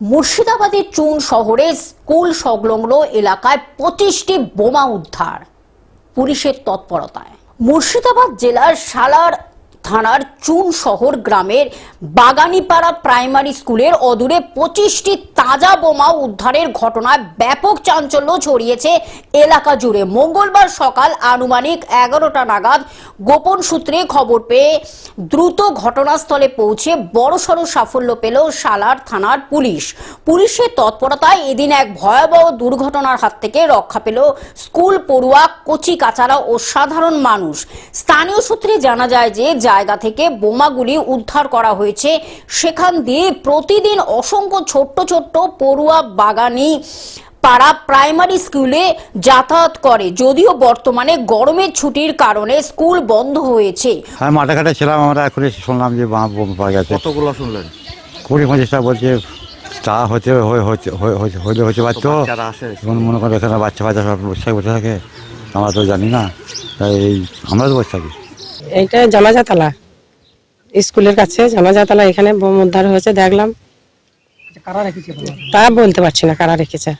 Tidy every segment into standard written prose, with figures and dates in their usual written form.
মুর্শিদাবাদের চুন শহরে স্কুল সংলগ্ন এলাকায় 25টি বোমা উদ্ধার পুলিশের তৎপরতায়। মুর্শিদাবাদ জেলার সালার থানার চুন শহর গ্রামের বাগানীপাড়া প্রাইমারি স্কুলের অদূরে 25টি তাজা বোমা উদ্ধারের ঘটনায় ব্যাপক চাঞ্চল্য ছড়িয়েছে এলাকা জুড়ে। মঙ্গলবার সকাল আনুমানিক 11টা নাগাদ গোপন সূত্রে খবর পেয়ে দ্রুত ঘটনাস্থলে পৌঁছে বড়সড় সাফল্য পেল সালার থানার পুলিশের তৎপরতায় এদিন এক ভয়াবহ দুর্ঘটনার হাত থেকে রক্ষা পেল স্কুল পড়ুয়া, কচি কাচারা ও সাধারণ মানুষ। স্থানীয় সূত্রে জানা যায় যে জায়গা থেকে বোমাগুলি উদ্ধার করা হয়েছে, সেখান দিয়ে প্রতিদিন অসংখ্য ছোট্ট ছোট্ট পড়ুয়া বাগানী পাড়া প্রাইমারি স্কুলে যাতায়াত করে। যদিও বর্তমানে গরমের ছুটির কারণে স্কুল বন্ধ হয়েছে। হ্যাঁ, মাঠে ঘাটে ছিলাম, আমরা এখন শুনলাম যে বোমা পাওয়া গেছে। কতগুলো শুনলেন? 20-25টা বলছে। তা হচ্ছে বাচ্চা মনে করে এখানে বাচ্চা সব বসে থাকে, আমরা তো জানি না, তাই আমরা তো বসে থাকি। এইটা জামাজাতলা স্কুলের কাছে, জামাজাতলা এখানে বোম উদ্ধার হয়েছে দেখলাম। কারা রেখেছে তা বলতে পারছি না কারা রেখেছে।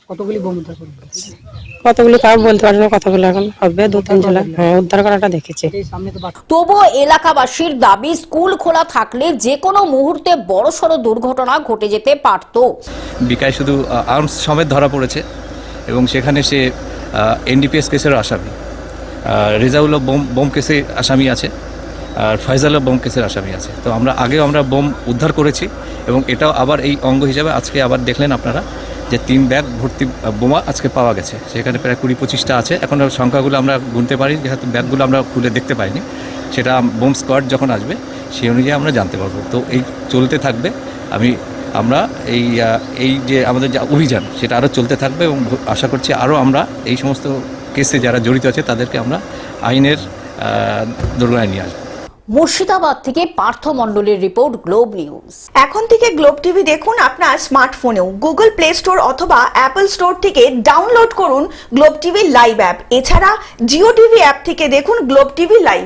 কতগুলি বোম উদ্ধার করবে? কতগুলো তাও বলতে পারছি না, কতগুলো এখন হবে 2-3 জেলা। হ্যাঁ, উদ্ধার করাটা দেখেছি। তবুও এলাকাবাসীর দাবি, স্কুল খোলা থাকলে যে কোনো মুহূর্তে বড়সড় দুর্ঘটনা ঘটে যেতে পারত। বিকায় শুধু আর্মস সমেত ধরা পড়েছে এবং সেখানে সে এনডিপিএস কেসের আসামি, রেজাউলও বোম কেসে আসামি আছে, আর ফয়জালও বোম কেসের আসামি আছে। তো আমরা বোম উদ্ধার করেছি এবং এটাও আবার এই অঙ্গ হিসাবে আজকে আবার দেখলেন আপনারা যে 3 ব্যাগ ভর্তি বোমা আজকে পাওয়া গেছে। সেখানে প্রায় 20-25টা আছে। এখন সংখ্যাগুলো আমরা গুনতে পারি, যেহেতু ব্যাগগুলো আমরা খুলে দেখতে পাইনি। সেটা বোম স্কোয়াড যখন আসবে সেই অনুযায়ী আমরা জানতে পারবো। তো এই চলতে থাকবে। আমরা এই যে আমাদের যে অভিযান সেটা আরও চলতে থাকবে এবং আশা করছি আরও আমরা এই সমস্ত কেসে যারা জড়িত আছে তাদেরকে আমরা আইনের দোরগোড়ায় নিয়ে আসবো। মুর্শিদাবাদ থেকে পার্থ মণ্ডলের রিপোর্ট, গ্লোব নিউজ। এখন থেকে গ্লোব টিভি দেখুন আপনার স্মার্টফোনেও। গুগল প্লে স্টোর অথবা অ্যাপল স্টোর থেকে ডাউনলোড করুন গ্লোব টিভি লাইভ অ্যাপ। এছাড়া জিও টিভি অ্যাপ থেকে দেখুন গ্লোব টিভি লাইভ।